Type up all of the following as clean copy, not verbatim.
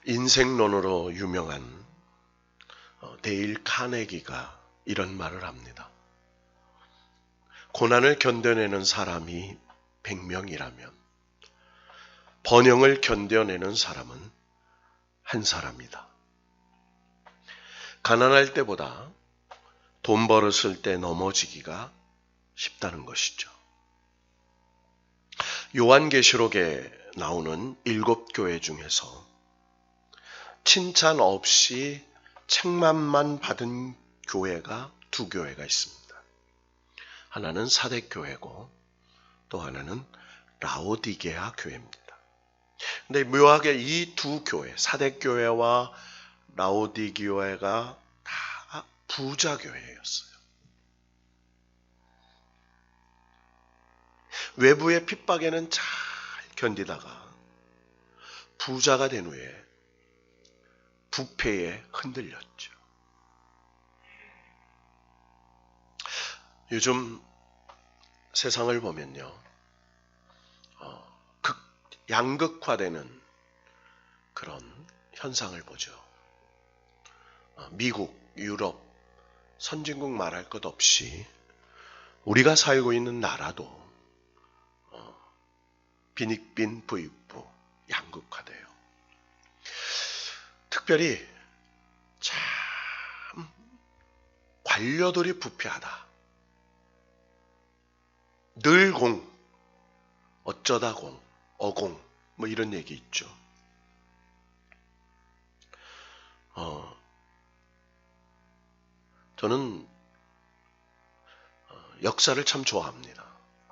인생론으로 유명한 데일 카네기가 이런 말을 합니다. 고난을 견뎌내는 사람이 100명이라면 번영을 견뎌내는 사람은 한 사람이다. 가난할 때보다 돈 벌었을 때 넘어지기가 쉽다는 것이죠. 요한계시록에 나오는 7교회 중에서 칭찬 없이 책망만 받은 교회가 2교회가 있습니다. 하나는 사대교회고 또 하나는 라오디게아 교회입니다. 근데 묘하게 이 2교회, 사대교회와 라오디게아가 다 부자 교회였어요. 외부의 핍박에는 잘 견디다가 부자가 된 후에 부패에 흔들렸죠. 요즘 세상을 보면요, 양극화되는 그런 현상을 보죠. 미국, 유럽, 선진국 말할 것 없이 우리가 살고 있는 나라도 빈익빈 부익부 양극화돼요. 특별히 참 관료들이 부패하다. 늘 공, 어쩌다 공, 어공, 뭐 이런 얘기 있죠. 저는 역사를 참 좋아합니다.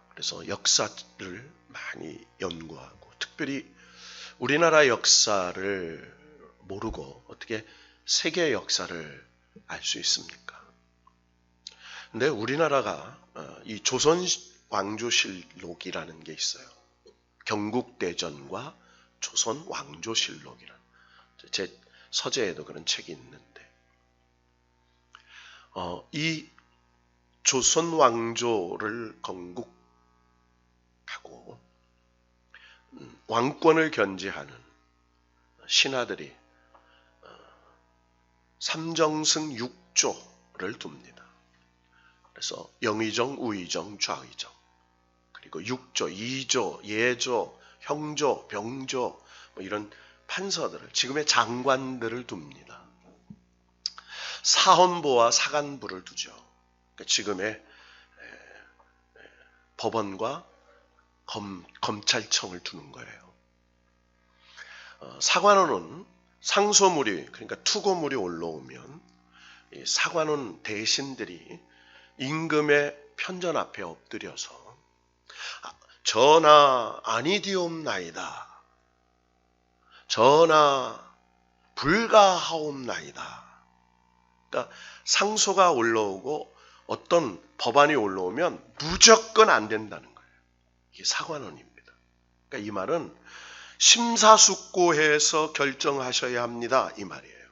그래서 역사를 많이 연구하고, 특별히 우리나라 역사를 모르고 어떻게 세계 역사를 알 수 있습니까? 근데 우리나라가 이 조선 왕조실록이라는 게 있어요. 경국대전과 조선 왕조실록이라는, 제 서재에도 그런 책이 있는데, 이 조선 왕조를 건국하고 왕권을 견지하는 신하들이 삼정승 6조를 둡니다. 그래서 영의정, 우의정, 좌의정, 그리고 6조, 2조, 예조, 형조, 병조, 뭐 이런 판서들을, 지금의 장관들을 둡니다. 사헌부와 사간부를 두죠. 그러니까 지금의 법원과 검찰청을 두는 거예요. 사관원은 상소물이, 그러니까 투고물이 올라오면 이 사관원 대신들이 임금의 편전 앞에 엎드려서 전하 아니디옵나이다, 전하 불가하옵나이다. 그러니까 상소가 올라오고 어떤 법안이 올라오면 무조건 안 된다는 거예요. 이게 사관원입니다. 그러니까 이 말은 심사숙고해서 결정하셔야 합니다, 이 말이에요.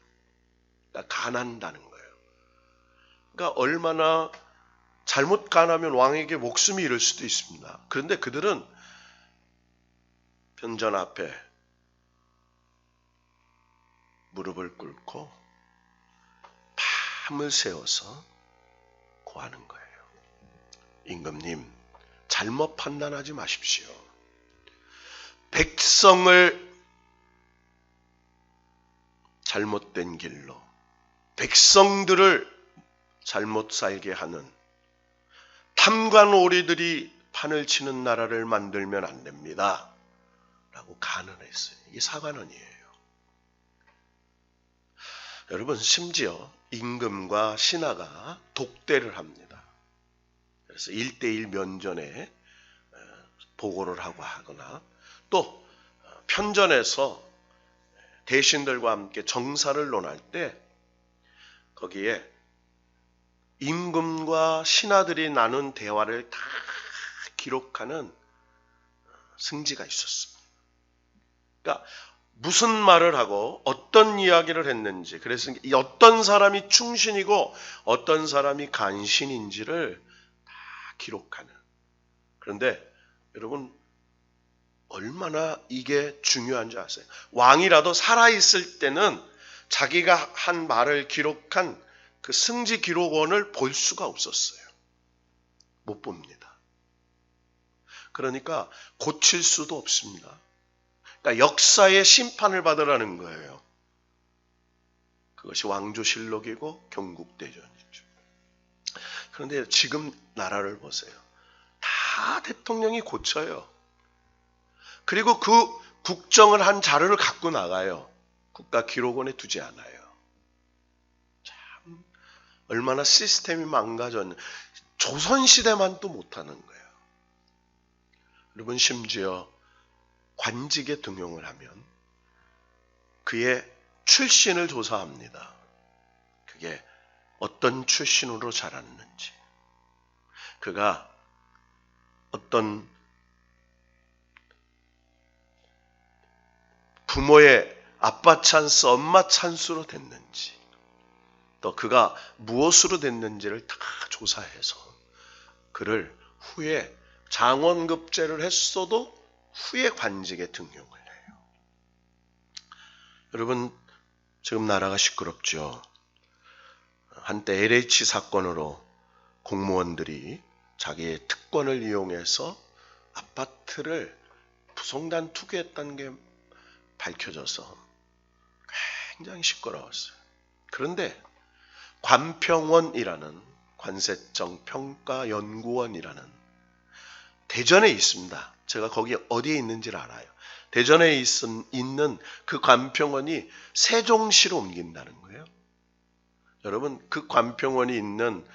그러니까 간한다는 거예요. 그러니까 얼마나 잘못 간하면 왕에게 목숨이 이를 수도 있습니다. 그런데 그들은 편전 앞에 무릎을 꿇고 밤을 새워서 고하는 거예요. 임금님, 잘못 판단하지 마십시오. 백성을 잘못된 길로, 백성들을 잘못 살게 하는 탐관오리들이 판을 치는 나라를 만들면 안 됩니다, 라고 간언했어요. 이게 사관원이에요. 여러분, 심지어 임금과 신하가 독대를 합니다. 그래서 1대1 면전에 보고를 하고 하거나, 또 편전에서 대신들과 함께 정사를 논할 때 거기에 임금과 신하들이 나눈 대화를 다 기록하는 승지가 있었습니다. 그러니까 무슨 말을 하고 어떤 이야기를 했는지, 그래서 어떤 사람이 충신이고 어떤 사람이 간신인지를 다 기록하는. 그런데 여러분, 얼마나 이게 중요한지 아세요? 왕이라도 살아있을 때는 자기가 한 말을 기록한 그 승지 기록원을 볼 수가 없었어요. 못 봅니다. 그러니까 고칠 수도 없습니다. 그러니까 역사의 심판을 받으라는 거예요. 그것이 왕조실록이고 경국대전이죠. 그런데 지금 나라를 보세요. 다 대통령이 고쳐요. 그리고 그 국정을 한 자료를 갖고 나가요. 국가기록원에 두지 않아요. 참 얼마나 시스템이 망가졌냐. 조선시대만 또 못하는 거예요. 여러분 심지어 관직에 등용을 하면 그의 출신을 조사합니다. 그게 어떤 출신으로 자랐는지, 그가 어떤 부모의 아빠 찬스, 엄마 찬스로 됐는지, 또 그가 무엇으로 됐는지를 다 조사해서 그를 후에 장원급제를 했어도 후에 관직에 등용을 해요. 여러분 지금 나라가 시끄럽죠. 한때 LH 사건으로 공무원들이 자기의 특권을 이용해서 아파트를 부송단 투기했다는 게 밝혀져서 굉장히 시끄러웠어요. 그런데 관평원이라는 관세청 평가연구원이라는 대전에 있습니다. 제가 거기 어디에 있는지를 알아요. 대전에 있는 그 관평원이 세종시로 옮긴다는 거예요. 여러분 그 관평원이 있는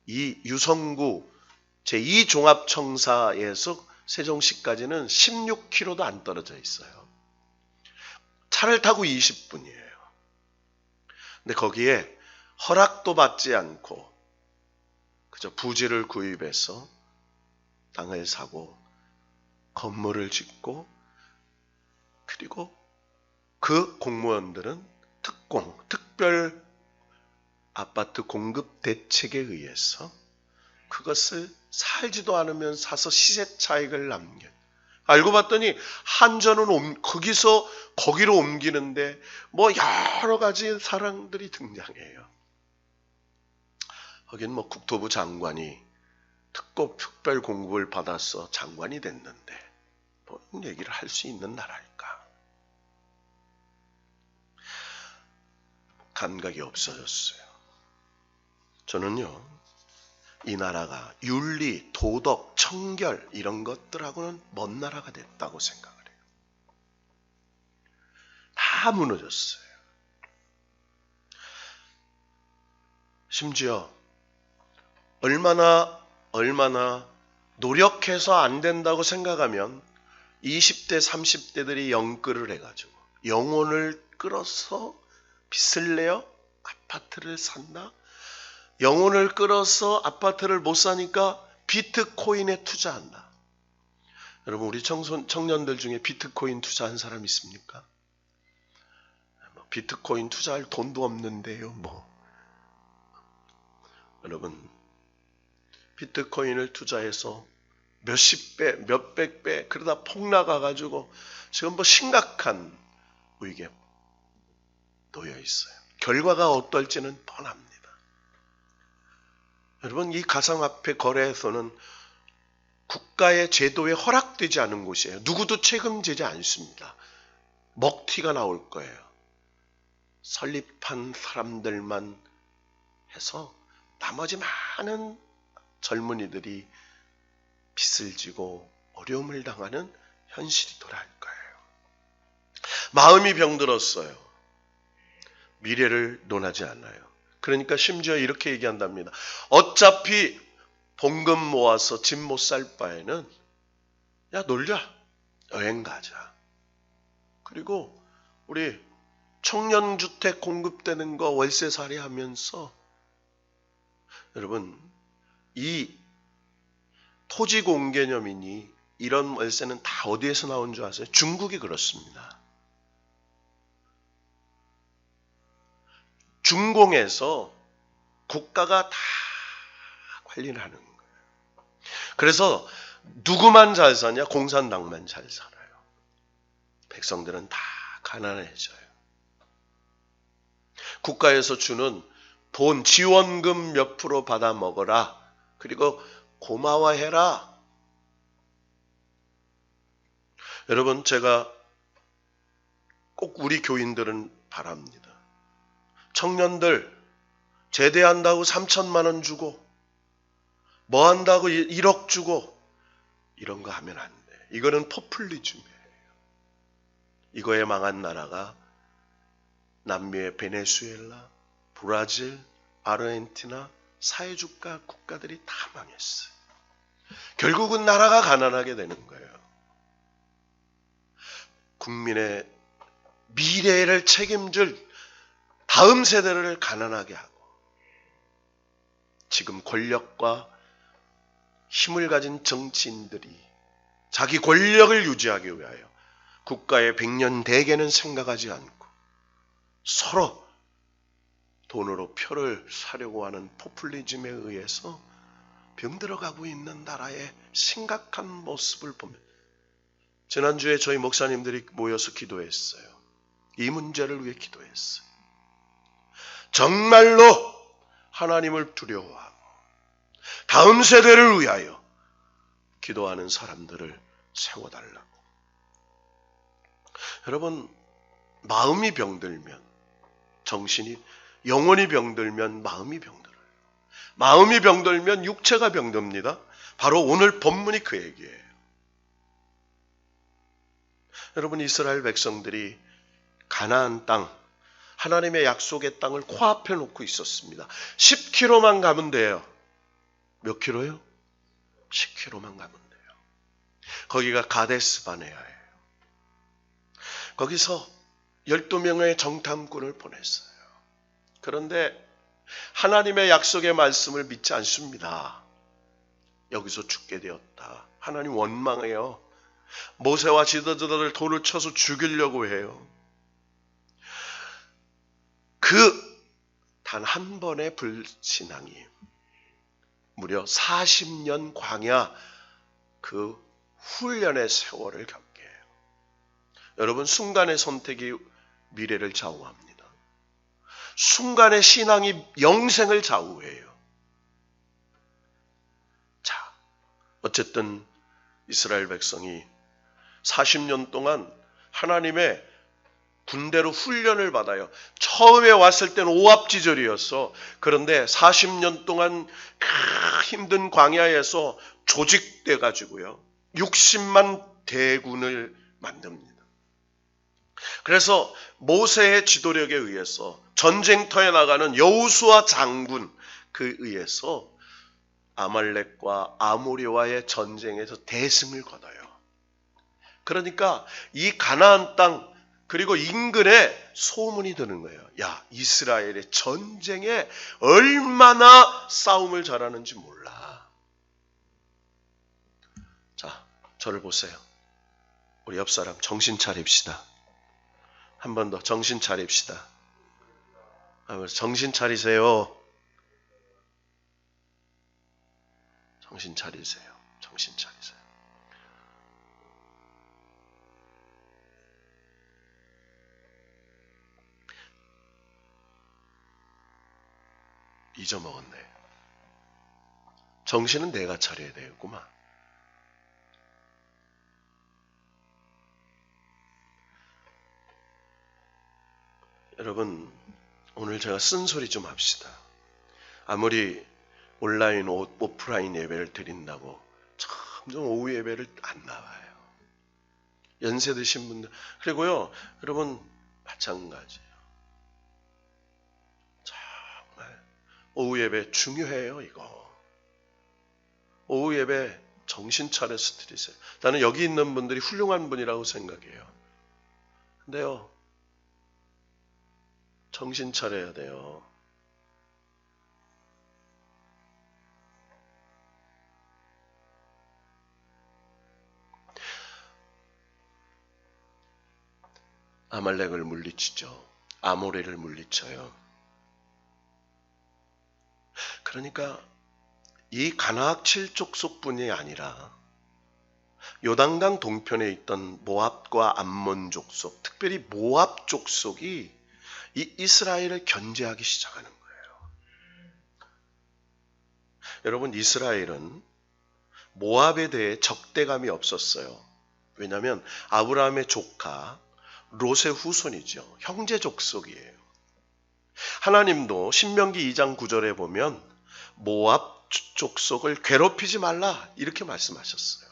이 유성구 제2종합청사에서 세종시까지는 16km도 안 떨어져 있어요. 차를 타고 20분이에요. 근데 거기에 허락도 받지 않고 그저 부지를 구입해서 땅을 사고 건물을 짓고 그리고 그 공무원들은 특별 아파트 공급 대책에 의해서 그것을 살지도 않으면 사서 시세 차익을 남겨. 알고 봤더니 한전은 거기서 거기로 옮기는데 뭐 여러 가지 사람들이 등장해요. 거긴 뭐 국토부 장관이 특별 공급을 받아서 장관이 됐는데 뭔 얘기를 할 수 있는 나라일까? 감각이 없어졌어요. 저는요, 이 나라가 윤리, 도덕, 청결 이런 것들하고는 먼 나라가 됐다고 생각을 해요. 다 무너졌어요. 심지어 얼마나 노력해서 안 된다고 생각하면 20대, 30대들이 영끌을 해가지고 영혼을 끌어서 빚을 내어 아파트를 산다. 영혼을 끌어서 아파트를 못 사니까 비트코인에 투자한다. 여러분 우리 청년들 중에 비트코인 투자한 사람 있습니까? 비트코인 투자할 돈도 없는데요. 여러분 비트코인을 투자해서 몇십 배, 몇백 배 그러다 폭락해가지고 지금 심각한 위기에 놓여 있어요. 결과가 어떨지는 뻔합니다. 여러분 이 가상화폐 거래에서는 국가의 제도에 허락되지 않은 곳이에요. 누구도 책임지지 않습니다. 먹튀가 나올 거예요. 설립한 사람들만 해서 나머지 많은 젊은이들이 빚을 지고 어려움을 당하는 현실이 돌아올 거예요. 마음이 병들었어요. 미래를 논하지 않아요. 그러니까 심지어 이렇게 얘기한답니다. 어차피 봉급 모아서 집 못 살 바에는 야 놀자. 여행 가자. 그리고 우리 청년주택 공급되는 거 월세살이 하면서 여러분 이 토지공개념이니 이런 월세는 다 어디에서 나온 줄 아세요? 중국이 그렇습니다. 중공에서 국가가 다 관리를 하는 거예요. 그래서 누구만 잘 사냐? 공산당만 잘 살아요. 백성들은 다 가난해져요. 국가에서 주는 돈, 지원금 몇 프로 받아 먹어라. 그리고 고마워해라. 여러분, 제가 꼭 우리 교인들은 바랍니다. 청년들 제대한다고 3천만 원 주고 뭐 한다고 1억 주고 이런 거 하면 안 돼. 이거는 포퓰리즘이에요. 이거에 망한 나라가 남미의 베네수엘라, 브라질, 아르헨티나 사회주가 국가들이 다 망했어요. 결국은 나라가 가난하게 되는 거예요. 국민의 미래를 책임질 다음 세대를 가난하게 하고 지금 권력과 힘을 가진 정치인들이 자기 권력을 유지하기 위하여 국가의 백년 대계는 생각하지 않고 서로 돈으로 표를 사려고 하는 포퓰리즘에 의해서 병들어가고 있는 나라의 심각한 모습을 보면 지난주에 저희 목사님들이 모여서 기도했어요. 이 문제를 위해 기도했어요. 정말로 하나님을 두려워하고 다음 세대를 위하여 기도하는 사람들을 세워달라고. 여러분, 마음이 병들면 정신이, 영혼이 병들면 마음이 병들어요. 마음이 병들면 육체가 병듭니다. 바로 오늘 본문이 그 얘기예요. 여러분, 이스라엘 백성들이 가나안 땅, 하나님의 약속의 땅을 코앞에 놓고 있었습니다. 10km만 가면 돼요. 몇 킬로요? 10km만 가면 돼요. 거기가 가데스 바네아예요. 거기서 12명의 정탐꾼을 보냈어요. 그런데 하나님의 약속의 말씀을 믿지 않습니다. 여기서 죽게 되었다. 하나님 원망해요. 모세와 지도자들을 돌을 쳐서 죽이려고 해요. 그 단 한 번의 불신앙이 무려 40년 광야 그 훈련의 세월을 겪게 해요. 여러분, 순간의 선택이 미래를 좌우합니다. 순간의 신앙이 영생을 좌우해요. 자, 어쨌든 이스라엘 백성이 40년 동안 하나님의 군대로 훈련을 받아요. 처음에 왔을 때는 오합지졸이었어. 그런데 40년 동안 그 힘든 광야에서 조직돼 가지고요. 60만 대군을 만듭니다. 그래서 모세의 지도력에 의해서 전쟁터에 나가는 여호수아 장군 그에 의해서 아말렉과 아모리와의 전쟁에서 대승을 거둬요. 그러니까 이 가나안 땅 그리고 인근에 소문이 드는 거예요. 야, 이스라엘의 전쟁에 얼마나 싸움을 잘하는지 몰라. 자, 저를 보세요. 우리 옆 사람 정신 차립시다. 한 번 더 정신 차립시다. 정신 차리세요. 정신 차리세요. 정신 차리세요. 잊어먹었네. 정신은 내가 차려야 되겠구만. 여러분, 오늘 제가 쓴소리 좀 합시다. 아무리 온라인, 오프라인 예배를 드린다고 점점 오후 예배를 안 나와요. 연세 드신 분들, 그리고요, 여러분, 마찬가지예요. 정말 오후 예배 중요해요, 이거. 오후 예배 정신 차려서 드리세요. 나는 여기 있는 분들이 훌륭한 분이라고 생각해요. 근데요, 정신 차려야 돼요. 아말렉을 물리치죠. 아모레를 물리쳐요. 그러니까 이 가나악 7족속뿐이 아니라 요단강 동편에 있던 모압과 암몬 족속, 특별히 모압 족속이 이 이스라엘을 견제하기 시작하는 거예요. 여러분, 이스라엘은 모압에 대해 적대감이 없었어요. 왜냐하면 아브라함의 조카 롯의 후손이죠. 형제 족속이에요. 하나님도 신명기 2장 9절에 보면 모압 족속을 괴롭히지 말라 이렇게 말씀하셨어요.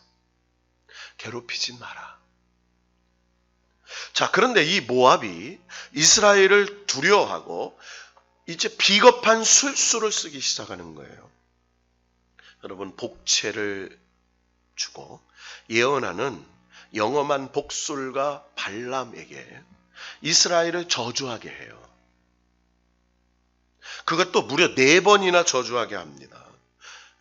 괴롭히지 마라. 자, 그런데 이 모압이 이스라엘을 두려워하고 이제 비겁한 술수를 쓰기 시작하는 거예요. 여러분, 복채를 주고 예언하는 영험한 복술과 발람에게 이스라엘을 저주하게 해요. 그것도 무려 4번이나 저주하게 합니다.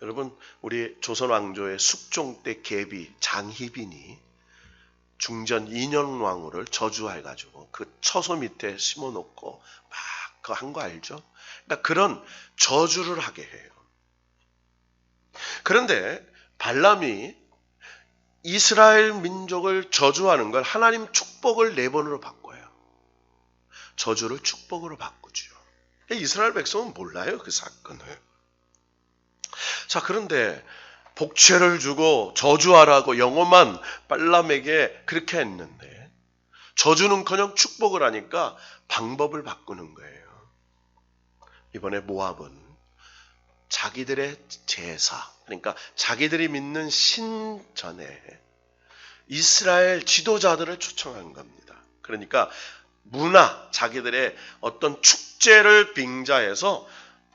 여러분, 우리 조선 왕조의 숙종 때 계비 장희빈이 중전 2년 왕후를 저주해가지고 그 처소 밑에 심어놓고 막 그거 한 거 알죠? 그러니까 그런 저주를 하게 해요. 그런데 발람이 이스라엘 민족을 저주하는 걸 하나님 축복을 4번으로 바꿔요. 저주를 축복으로 바꾸죠. 이스라엘 백성은 몰라요, 그 사건을. 자, 그런데 복채를 주고 저주하라고 영험한 발람에게 그렇게 했는데 저주는커녕 축복을 하니까 방법을 바꾸는 거예요. 이번에 모압은 자기들의 제사, 그러니까 자기들이 믿는 신 전에 이스라엘 지도자들을 초청한 겁니다. 그러니까 문화, 자기들의 어떤 축제를 빙자해서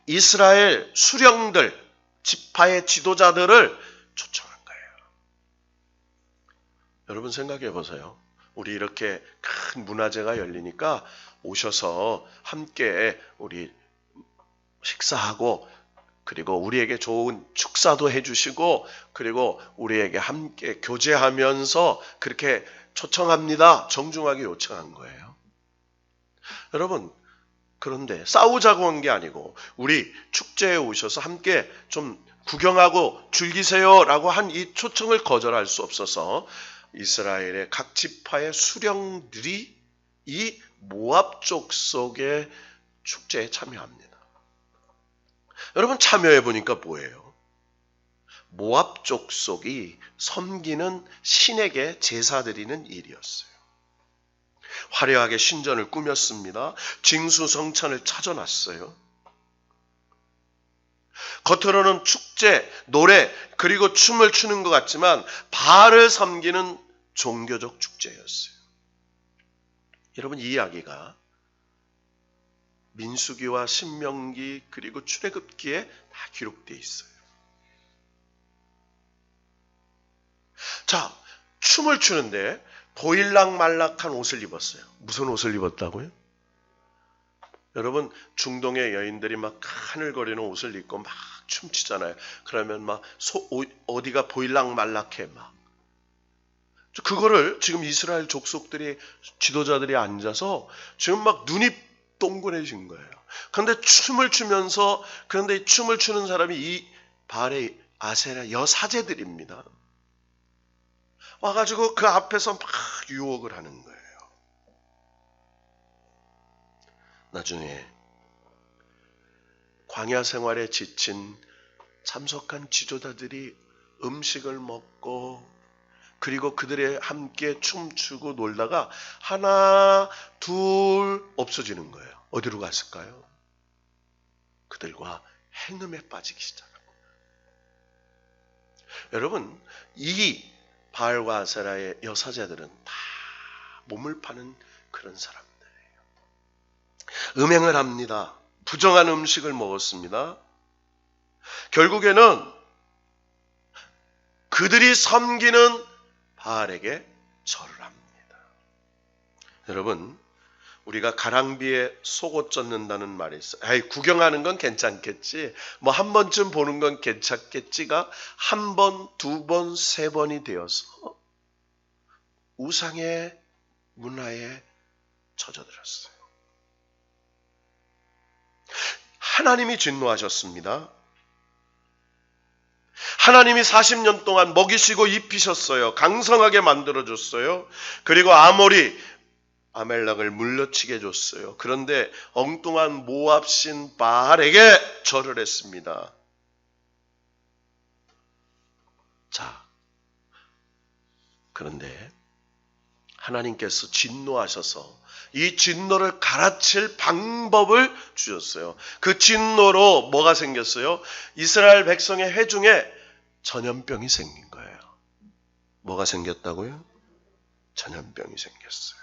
이스라엘 수령들, 지파의 지도자들을 초청한 거예요. 여러분 생각해 보세요. 우리 이렇게 큰 문화제가 열리니까 오셔서 함께 우리 식사하고 그리고 우리에게 좋은 축사도 해주시고 그리고 우리에게 함께 교제하면서 그렇게 초청합니다. 정중하게 요청한 거예요. 여러분, 그런데 싸우자고 한 게 아니고 우리 축제에 오셔서 함께 좀 구경하고 즐기세요 라고 한 이 초청을 거절할 수 없어서 이스라엘의 각 지파의 수령들이 이 모압 족속의 축제에 참여합니다. 여러분, 참여해 보니까 뭐예요? 모압 족속이 섬기는 신에게 제사 드리는 일이었어요. 화려하게 신전을 꾸몄습니다. 징수성찬을 차려놨어요. 겉으로는 축제, 노래, 그리고 춤을 추는 것 같지만 바알을 섬기는 종교적 축제였어요. 여러분, 이 이야기가 민수기와 신명기 그리고 출애굽기에 다 기록되어 있어요. 자, 춤을 추는데 보일락말락한 옷을 입었어요. 무슨 옷을 입었다고요? 여러분, 중동의 여인들이 막 하늘거리는 옷을 입고 막 춤추잖아요. 그러면 막 어디가 보일락말락해 막. 그거를 지금 이스라엘 족속들이 지도자들이 앉아서 지금 막 눈이 동그래진 거예요. 그런데 춤을 추면서 그런데 춤을 추는 사람이 이 바알의 아세라 여사제들입니다. 와가지고 그 앞에서 막 유혹을 하는 거예요. 나중에 광야 생활에 지친 참석한 지도자들이 음식을 먹고 그리고 그들의 함께 춤추고 놀다가 하나 둘 없어지는 거예요. 어디로 갔을까요? 그들과 행음에 빠지기 시작합니다. 여러분, 이 바알과 아세라의 여사제들은 다 몸을 파는 그런 사람들이에요. 음행을 합니다. 부정한 음식을 먹었습니다. 결국에는 그들이 섬기는 바알에게 절을 합니다. 여러분, 우리가 가랑비에 속옷 젖는다는 말이 있어요. 아이, 구경하는 건 괜찮겠지. 뭐 한 번쯤 보는 건 괜찮겠지가 한 번, 두 번, 세 번이 되어서 우상의 문화에 젖어들었어요. 하나님이 진노하셨습니다. 하나님이 40년 동안 먹이시고 입히셨어요. 강성하게 만들어줬어요. 그리고 아멜렉을 물려치게 해줬어요. 그런데 엉뚱한 모압신 바알에게 절을 했습니다. 자, 그런데 하나님께서 진노하셔서 이 진노를 갈아칠 방법을 주셨어요. 그 진노로 뭐가 생겼어요? 이스라엘 백성의 회중에 전염병이 생긴 거예요. 뭐가 생겼다고요? 전염병이 생겼어요.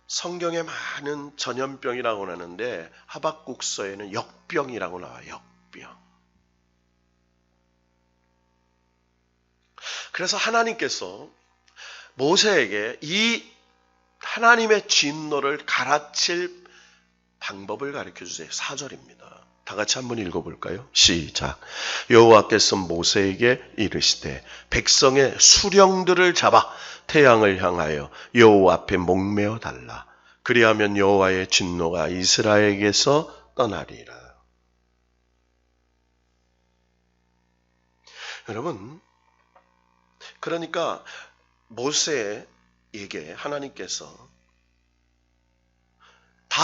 성경에 많은 전염병이라고 하는데 하박국서에는 역병이라고 나와요. 역병. 그래서 하나님께서 모세에게 이 하나님의 진노를 갈아칠 방법을 가르쳐 주세요. 4절입니다. 다 같이 한번 읽어볼까요? 시작. 여호와께서 모세에게 이르시되 백성의 수령들을 잡아 태양을 향하여 여호와 앞에 목매어 달라. 그리하면 여호와의 진노가 이스라엘에게서 떠나리라. 여러분, 그러니까 모세에게 하나님께서 다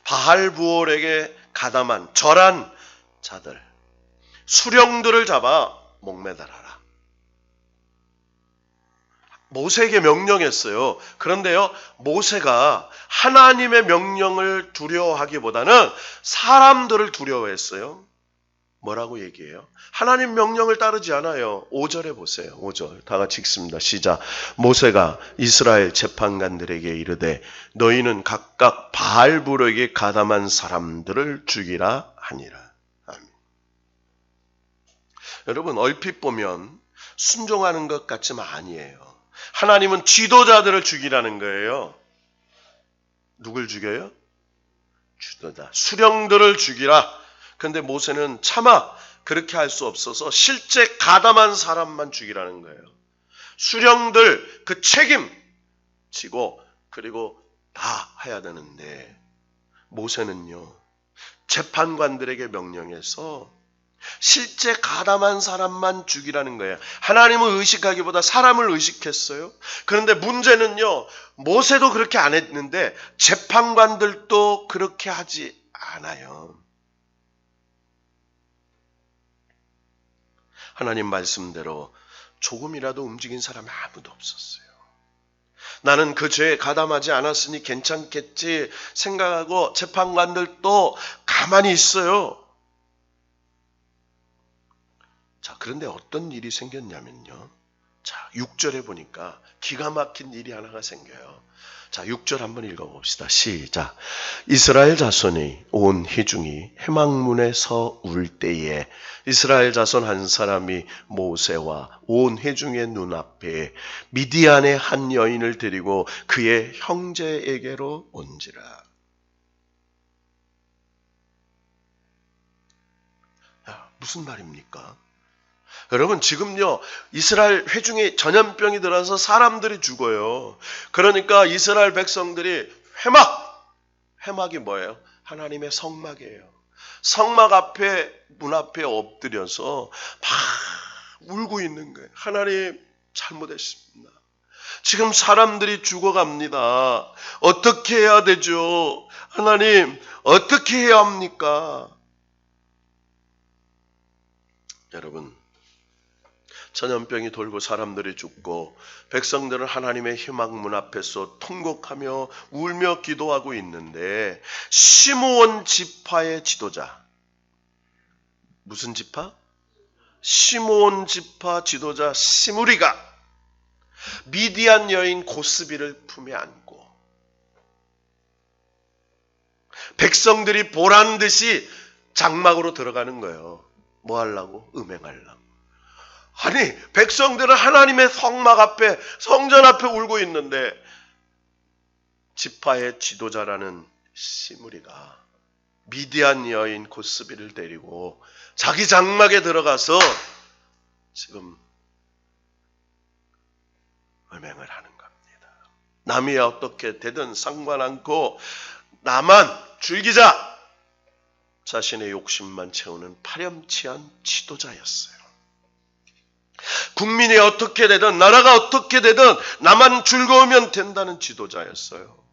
바알부올에게 가담한 절한 자들, 수령들을 잡아 목매달아라. 모세에게 명령했어요. 그런데요, 모세가 하나님의 명령을 두려워하기보다는 사람들을 두려워했어요. 뭐라고 얘기해요? 하나님 명령을 따르지 않아요. 5절에 보세요. 5절 다 같이 읽습니다. 시작. 모세가 이스라엘 재판관들에게 이르되 너희는 각각 바알부올에게 가담한 사람들을 죽이라 하니라. 아멘. 여러분, 얼핏 보면 순종하는 것 같지만 아니에요. 하나님은 지도자들을 죽이라는 거예요. 누굴 죽여요? 지도자. 수령들을 죽이라. 그런데 모세는 차마 그렇게 할 수 없어서 실제 가담한 사람만 죽이라는 거예요. 수령들 그 책임 지고 그리고 다 해야 되는데 모세는요, 재판관들에게 명령해서 실제 가담한 사람만 죽이라는 거예요. 하나님을 의식하기보다 사람을 의식했어요. 그런데 문제는요, 모세도 그렇게 안 했는데 재판관들도 그렇게 하지 않아요. 하나님 말씀대로 조금이라도 움직인 사람이 아무도 없었어요. 나는 그 죄에 가담하지 않았으니 괜찮겠지 생각하고 재판관들도 가만히 있어요. 자, 그런데 어떤 일이 생겼냐면요. 자, 6절에 보니까 기가 막힌 일이 하나가 생겨요. 자, 6절 한번 읽어봅시다. 시작. 이스라엘 자손이 온 회중이 회막문에 서 울 때에 이스라엘 자손 한 사람이 모세와 온 회중의 눈앞에 미디안의 한 여인을 데리고 그의 형제에게로 온지라. 야, 무슨 말입니까? 여러분, 지금요, 이스라엘 회중에 전염병이 들어서 사람들이 죽어요. 그러니까 이스라엘 백성들이 회막이 뭐예요? 하나님의 성막이에요. 성막 앞에, 문 앞에 엎드려서 막 울고 있는 거예요. 하나님, 잘못했습니다. 지금 사람들이 죽어갑니다. 어떻게 해야 되죠? 하나님, 어떻게 해야 합니까? 여러분, 전염병이 돌고 사람들이 죽고 백성들은 하나님의 희망문 앞에서 통곡하며 울며 기도하고 있는데 시므온 지파의 지도자, 무슨 지파? 시므온 지파 지도자 시므리가 미디안 여인 고스비를 품에 안고 백성들이 보란 듯이 장막으로 들어가는 거예요. 뭐 하려고? 음행하려고. 아니, 백성들은 하나님의 성막 앞에, 성전 앞에 울고 있는데 지파의 지도자라는 시므리가 미디안 여인 고스비를 데리고 자기 장막에 들어가서 지금 음행을 하는 겁니다. 남이 어떻게 되든 상관 않고 나만 즐기자. 자신의 욕심만 채우는 파렴치한 지도자였어요. 국민이 어떻게 되든 나라가 어떻게 되든 나만 즐거우면 된다는 지도자였어요.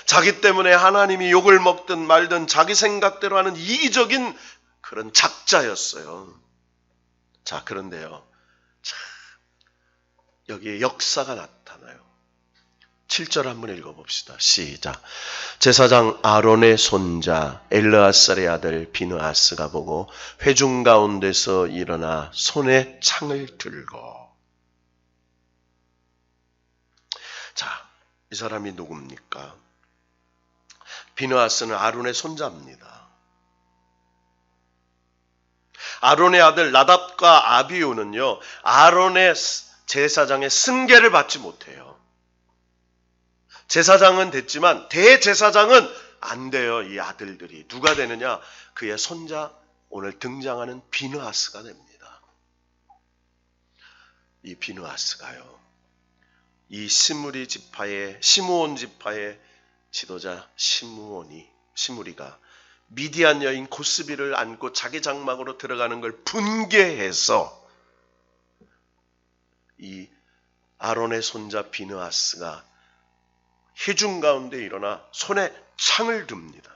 자기 때문에 하나님이 욕을 먹든 말든 자기 생각대로 하는 이기적인 그런 작자였어요. 자, 그런데요. 자, 여기에 역사가 나타나요. 7절 한번 읽어봅시다. 시작. 제사장 아론의 손자 엘르아살의 아들 비느하스가 보고 회중 가운데서 일어나 손에 창을 들고. 자, 이 사람이 누굽니까? 비느하스는 아론의 손자입니다. 아론의 아들 나답과 아비후는요, 아론의 제사장의 승계를 받지 못해요. 제사장은 됐지만 대제사장은 안 돼요. 이 아들들이. 누가 되느냐? 그의 손자, 오늘 등장하는 비느하스가 됩니다. 이 비느하스가요, 이 시므리 지파의, 시므온 지파의 지도자 시므리가 미디안 여인 고스비를 안고 자기 장막으로 들어가는 걸 분개해서 이 아론의 손자 비느하스가 회중 가운데 일어나 손에 창을 듭니다.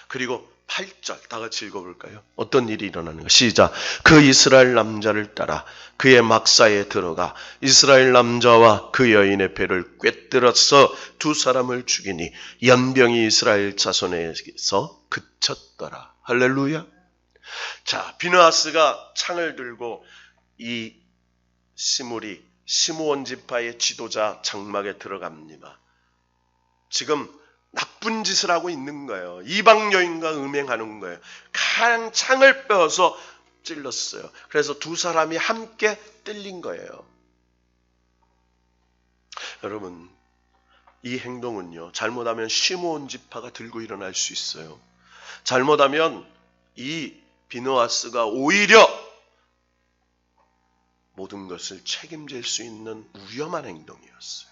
그리고 8절 다 같이 읽어볼까요? 어떤 일이 일어나는가? 시작. 그 이스라엘 남자를 따라 그의 막사에 들어가 이스라엘 남자와 그 여인의 배를 꿰뚫어서 두 사람을 죽이니 연병이 이스라엘 자손에서 그쳤더라. 할렐루야. 자, 비느하스가 창을 들고 이 시므온 지파의 지도자 장막에 들어갑니다. 지금 나쁜 짓을 하고 있는 거예요. 이방 여인과 음행하는 거예요. 강 창을 빼어서 찔렀어요. 그래서 두 사람이 함께 뜰린 거예요. 여러분, 이 행동은요, 잘못하면 시므온 지파가 들고 일어날 수 있어요. 잘못하면 이 비느하스가 오히려 모든 것을 책임질 수 있는 위험한 행동이었어요.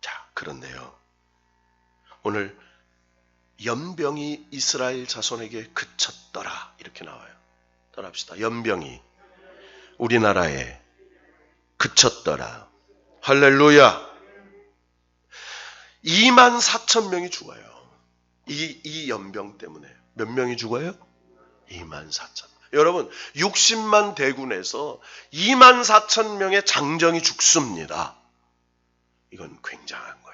자, 그런데요, 오늘 연병이 이스라엘 자손에게 그쳤더라 이렇게 나와요. 따라합시다. 연병이 우리나라에 그쳤더라. 할렐루야. 24,000명이 죽어요. 이 연병 때문에. 몇 명이 죽어요? 24,000명. 여러분, 60만 대군에서 24,000명의 장정이 죽습니다. 이건 굉장한 거예요.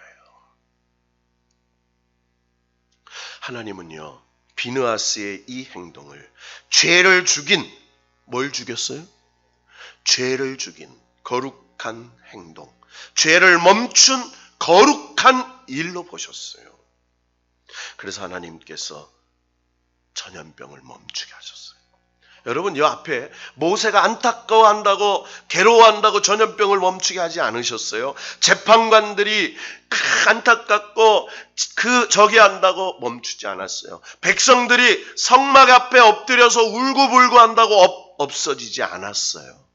하나님은요, 비느하스의 이 행동을, 죄를 죽인, 뭘 죽였어요? 죄를 죽인 거룩한 행동, 죄를 멈춘 거룩한 일로 보셨어요. 그래서 하나님께서 전염병을 멈추게 하셨어요. 여러분, 이 앞에 모세가 안타까워한다고, 괴로워한다고 전염병을 멈추게 하지 않으셨어요? 재판관들이 안타깝고 저기 한다고 멈추지 않았어요. 백성들이 성막 앞에 엎드려서 울고불고 한다고 없어지지 않았어요.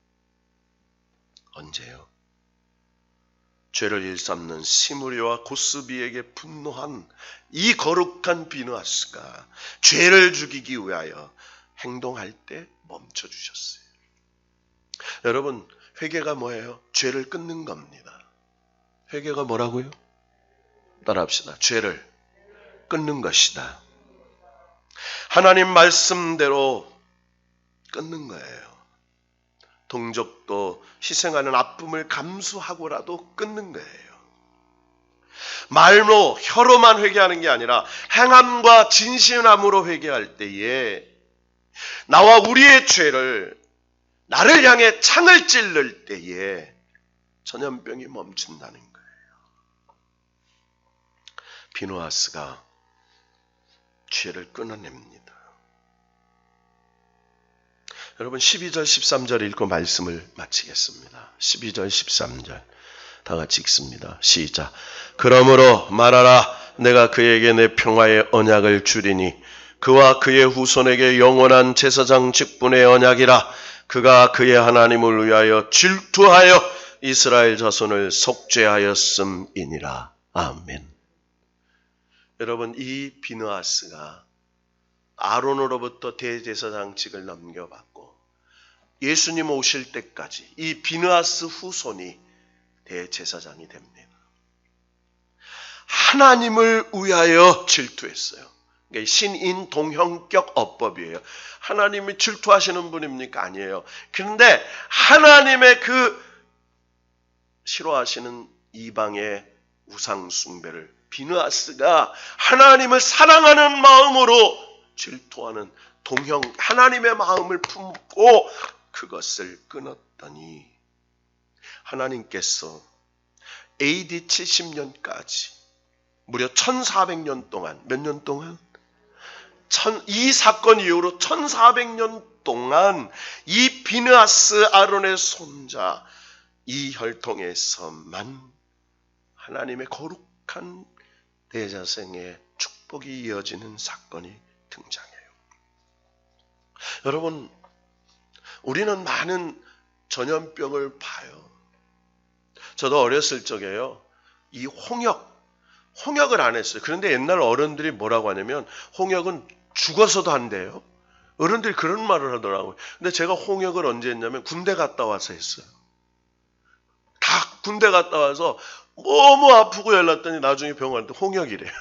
언제요? 죄를 일삼는 시므리와 고스비에게 분노한 이 거룩한 비느하스가 죄를 죽이기 위하여 행동할 때 멈춰주셨어요. 여러분, 회개가 뭐예요? 죄를 끊는 겁니다. 회개가 뭐라고요? 따라합시다. 죄를 끊는 것이다. 하나님 말씀대로 끊는 거예요. 동족도 희생하는 아픔을 감수하고라도 끊는 거예요. 말로, 혀로만 회개하는 게 아니라 행함과 진실함으로 회개할 때에 나와 우리의 죄를, 나를 향해 창을 찔를 때에 전염병이 멈춘다는 거예요. 비느하스가 죄를 끊어냅니다. 여러분, 12절 13절 읽고 말씀을 마치겠습니다. 12절 13절 다 같이 읽습니다. 시작. 그러므로 말하라. 내가 그에게 내 평화의 언약을 주리니 그와 그의 후손에게 영원한 제사장 직분의 언약이라. 그가 그의 하나님을 위하여 질투하여 이스라엘 자손을 속죄하였음이니라. 아멘. 여러분, 이 비느하스가 아론으로부터 대제사장직을 넘겨받고 예수님 오실 때까지 이 비느하스 후손이 대제사장이 됩니다. 하나님을 위하여 질투했어요. 신인 동형격 어법이에요. 하나님이 질투하시는 분입니까? 아니에요. 그런데 하나님의 그 싫어하시는 이방의 우상 숭배를 비느하스가 하나님을 사랑하는 마음으로 질투하는 하나님의 마음을 품고 그것을 끊었더니 하나님께서 AD 70년까지 무려 1400년 동안, 몇 년 동안? 이 사건 이후로 1400년 동안 이 비느하스 아론의 손자 이 혈통에서만 하나님의 거룩한 대자생의 축복이 이어지는 사건이 등장해요. 여러분, 우리는 많은 전염병을 봐요. 저도 어렸을 적에요. 이 홍역을 안 했어요. 그런데 옛날 어른들이 뭐라고 하냐면 홍역은 죽어서도 안 돼요. 어른들이 그런 말을 하더라고요. 근데 제가 홍역을 언제 했냐면 군대 갔다 와서 했어요. 다 군대 갔다 와서 너무 아프고 열났더니 나중에 병원 갔는데 홍역이래요.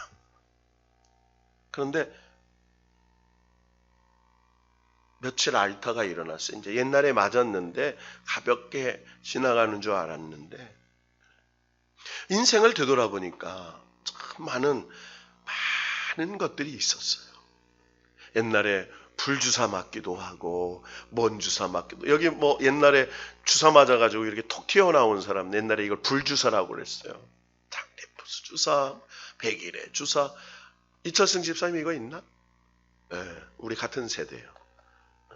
그런데 며칠 앓다가 일어났어요. 이제 옛날에 맞았는데 가볍게 지나가는 줄 알았는데 인생을 되돌아보니까 참 많은 것들이 있었어요. 옛날에 불주사 맞기도 하고 뭔 주사 맞기도, 여기 뭐 옛날에 주사 맞아가지고 이렇게 톡 튀어나온 사람 옛날에 이걸 불주사라고 그랬어요. 장리푸스 주사, 백일의 주사. 이철승 집사님 이거 있나? 네, 우리 같은 세대예요.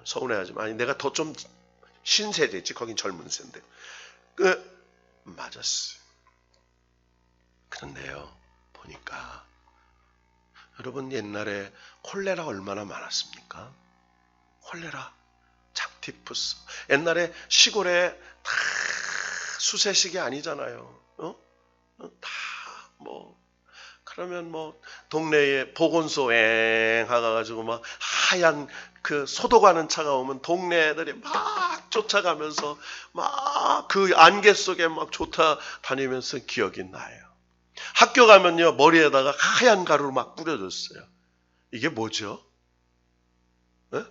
서운해하지 마. 아니 내가 더 좀 신세대지. 거긴 젊은 세인데. 맞았어요. 그런데요, 보니까 여러분 옛날에 콜레라 얼마나 많았습니까? 콜레라, 장티푸스. 옛날에 시골에 다 수세식이 아니잖아요. 다 뭐 그러면 뭐 동네에 보건소 가가지고 막 하얀 그 소독하는 차가 오면 동네 애들이 막 쫓아가면서 막 그 안개 속에 막 쫓아다니면서 기억이 나요. 학교 가면요 머리에다가 하얀 가루를 막 뿌려줬어요. 이게 뭐죠? 에?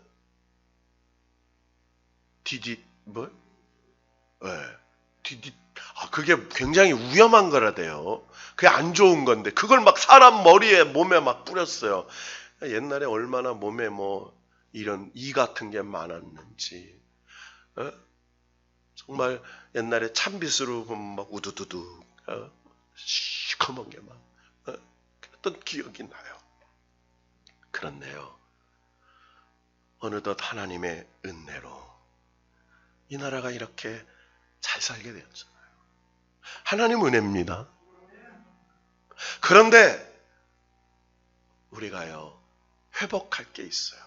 뭐? 그게 굉장히 위험한 거라대요. 그게 안 좋은 건데 그걸 막 사람 머리에 몸에 막 뿌렸어요. 옛날에 얼마나 몸에 뭐 이런 이 같은 게 많았는지. 정말 옛날에 찬빗으로 보면 막 우두두두 시커먼 게 막 그랬던 기억이 나요. 그런데요, 어느덧 하나님의 은혜로 이 나라가 이렇게 잘 살게 되었잖아요. 하나님 은혜입니다. 그런데 우리가요 회복할 게 있어요.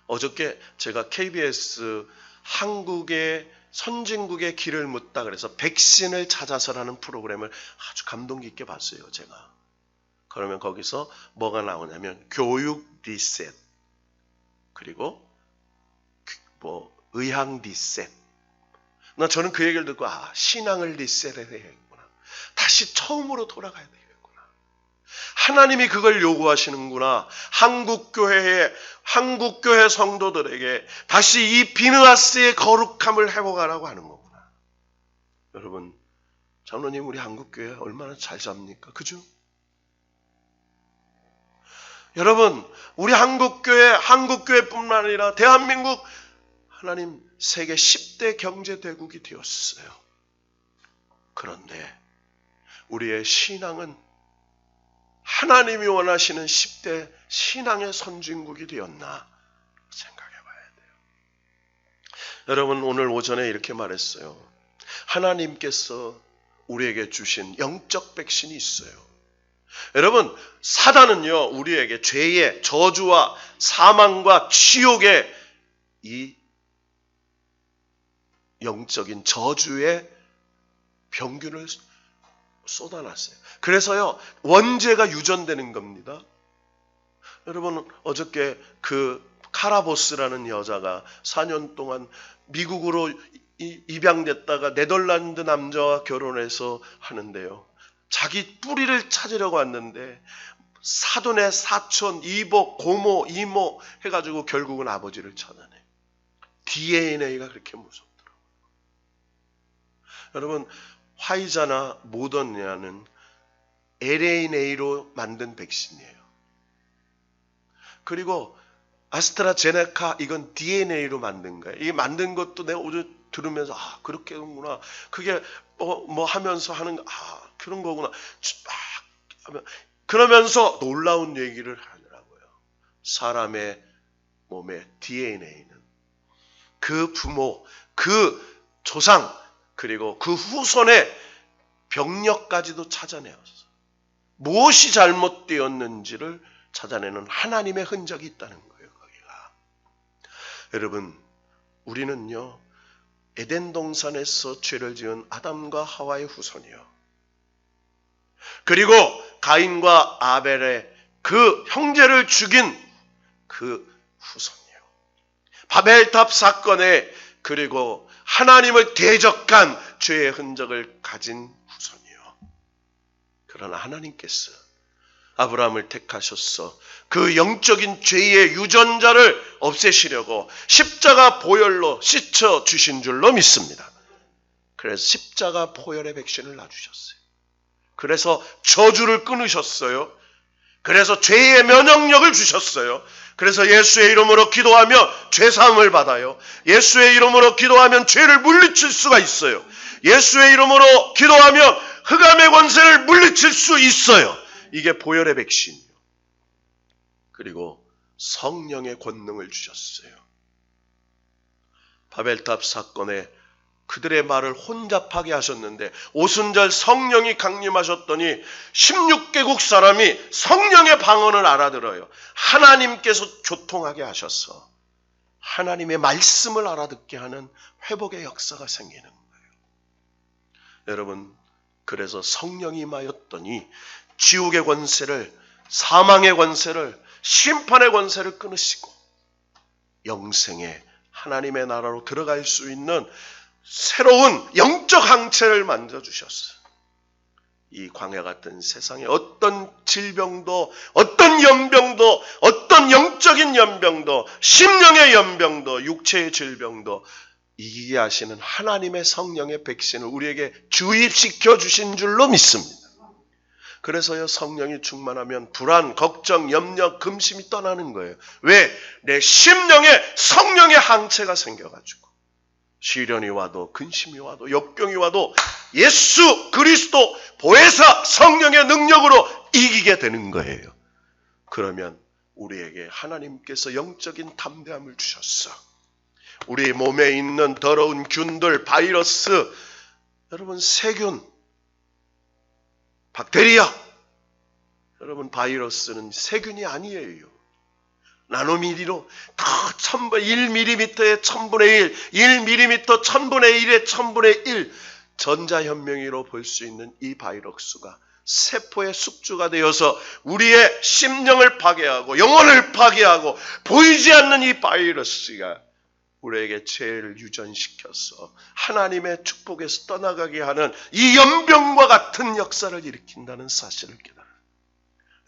어저께 제가 KBS 한국의 선진국의 길을 묻다 그래서 백신을 찾아서라는 프로그램을 아주 감동 깊게 봤어요. 제가. 그러면 거기서 뭐가 나오냐면 교육 리셋, 그리고 뭐 의학 리셋. 저는 그 얘기를 듣고 신앙을 리셋해야 되겠구나. 다시 처음으로 돌아가야 되겠구나. 하나님이 그걸 요구하시는구나. 한국교회 성도들에게 다시 이 비느하스의 거룩함을 회복하라고 하는 거구나. 여러분, 장로님 우리 한국교회 얼마나 잘 삽니까? 그죠? 여러분, 우리 한국교회뿐만 아니라 대한민국 하나님 세계 10대 경제대국이 되었어요. 그런데 우리의 신앙은 하나님이 원하시는 10대 신앙의 선진국이 되었나 생각해 봐야 돼요. 여러분, 오늘 오전에 이렇게 말했어요. 하나님께서 우리에게 주신 영적 백신이 있어요. 여러분, 사단은요 우리에게 죄의 저주와 사망과 지옥의 이 영적인 저주의 병균을 쏟아놨어요. 그래서요 원죄가 유전되는 겁니다. 여러분 어저께 그 카라보스라는 여자가 4년 동안 미국으로 입양됐다가 네덜란드 남자와 결혼해서 하는데요. 자기 뿌리를 찾으려고 왔는데 사돈의 사촌, 이복, 고모, 이모 해가지고 결국은 아버지를 찾아내. DNA가 그렇게 무섭더라고요. 여러분 화이자나 모더나는 LNA로 만든 백신이에요. 그리고 아스트라제네카 이건 DNA로 만든 거예요. 이게 만든 것도 내가 오늘 들으면서 그렇게 하는구나. 그게 뭐 하면서 하는 그런 거구나. 그러면서 놀라운 얘기를 하더라고요. 사람의 몸의 DNA는 그 부모, 그 조상, 그리고 그 후손의 병력까지도 찾아내었어. 무엇이 잘못되었는지를 찾아내는 하나님의 흔적이 있다는 거예요. 거기가. 여러분, 우리는요 에덴 동산에서 죄를 지은 아담과 하와의 후손이요. 그리고 가인과 아벨의 그 형제를 죽인 그 후손이요. 바벨탑 사건에 그리고 하나님을 대적한 죄의 흔적을 가진 후손이요. 그러나 하나님께서 아브라함을 택하셔서 그 영적인 죄의 유전자를 없애시려고 십자가 보혈로 씻어 주신 줄로 믿습니다. 그래서 십자가 보혈의 백신을 놔주셨어요. 그래서 저주를 끊으셨어요. 그래서 죄의 면역력을 주셨어요. 그래서 예수의 이름으로 기도하며 죄사함을 받아요. 예수의 이름으로 기도하면 죄를 물리칠 수가 있어요. 예수의 이름으로 기도하면 흑암의 권세를 물리칠 수 있어요. 이게 보혈의 백신이요. 그리고 성령의 권능을 주셨어요. 바벨탑 사건에 그들의 말을 혼잡하게 하셨는데 오순절 성령이 강림하셨더니 16개국 사람이 성령의 방언을 알아들어요. 하나님께서 교통하게 하셔서 하나님의 말씀을 알아듣게 하는 회복의 역사가 생기는 거예요. 여러분, 그래서 성령이 임하였더니 지옥의 권세를, 사망의 권세를, 심판의 권세를 끊으시고 영생의 하나님의 나라로 들어갈 수 있는 새로운 영적 항체를 만들어주셨어요. 이 광야 같은 세상에 어떤 질병도, 어떤 연병도, 어떤 영적인 연병도, 심령의 연병도, 육체의 질병도 이기게 하시는 하나님의 성령의 백신을 우리에게 주입시켜 주신 줄로 믿습니다. 그래서요, 성령이 충만하면 불안, 걱정, 염려, 근심이 떠나는 거예요. 왜? 내 심령에 성령의 항체가 생겨가지고 시련이 와도 근심이 와도 역경이 와도 예수 그리스도 보혜사 성령의 능력으로 이기게 되는 거예요. 그러면 우리에게 하나님께서 영적인 담대함을 주셨어. 우리 몸에 있는 더러운 균들, 바이러스, 여러분 세균, 박테리아, 여러분 바이러스는 세균이 아니에요. 나노미리로 다 1mm의 1000분의 1, 1mm 1000분의 1의 1000분의 1 전자현명으로 볼 수 있는 이 바이러스가 세포의 숙주가 되어서 우리의 심령을 파괴하고 영혼을 파괴하고 보이지 않는 이 바이러스가 우리에게 죄를 유전시켜서 하나님의 축복에서 떠나가게 하는 이 연병과 같은 역사를 일으킨다는 사실을 깨달아요.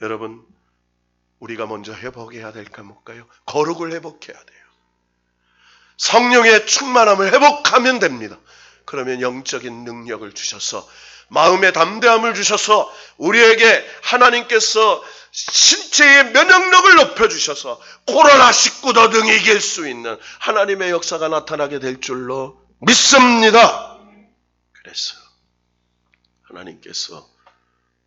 여러분, 우리가 먼저 회복해야 될까 뭘까요? 거룩을 회복해야 돼요. 성령의 충만함을 회복하면 됩니다. 그러면 영적인 능력을 주셔서 마음의 담대함을 주셔서 우리에게 하나님께서 신체의 면역력을 높여주셔서 코로나19도 등을 이길 수 있는 하나님의 역사가 나타나게 될 줄로 믿습니다. 그래서 하나님께서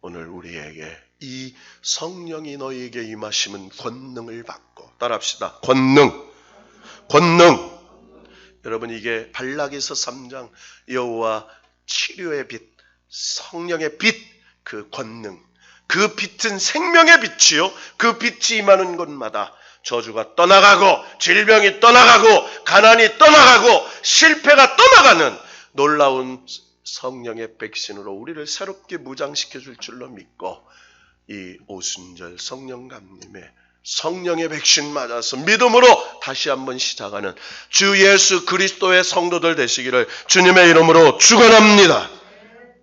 오늘 우리에게 이 성령이 너희에게 임하시면 권능을 받고, 따라합시다. 권능. 여러분, 이게 발락에서 3장 여호와 치료의 빛, 성령의 빛, 그 권능, 그 빛은 생명의 빛이요, 그 빛이 임하는 곳마다 저주가 떠나가고 질병이 떠나가고 가난이 떠나가고 실패가 떠나가는 놀라운 성령의 백신으로 우리를 새롭게 무장시켜 줄 줄로 믿고 이 오순절 성령 강림에 성령의 백신 맞아서 믿음으로 다시 한번 시작하는 주 예수 그리스도의 성도들 되시기를 주님의 이름으로 축원합니다.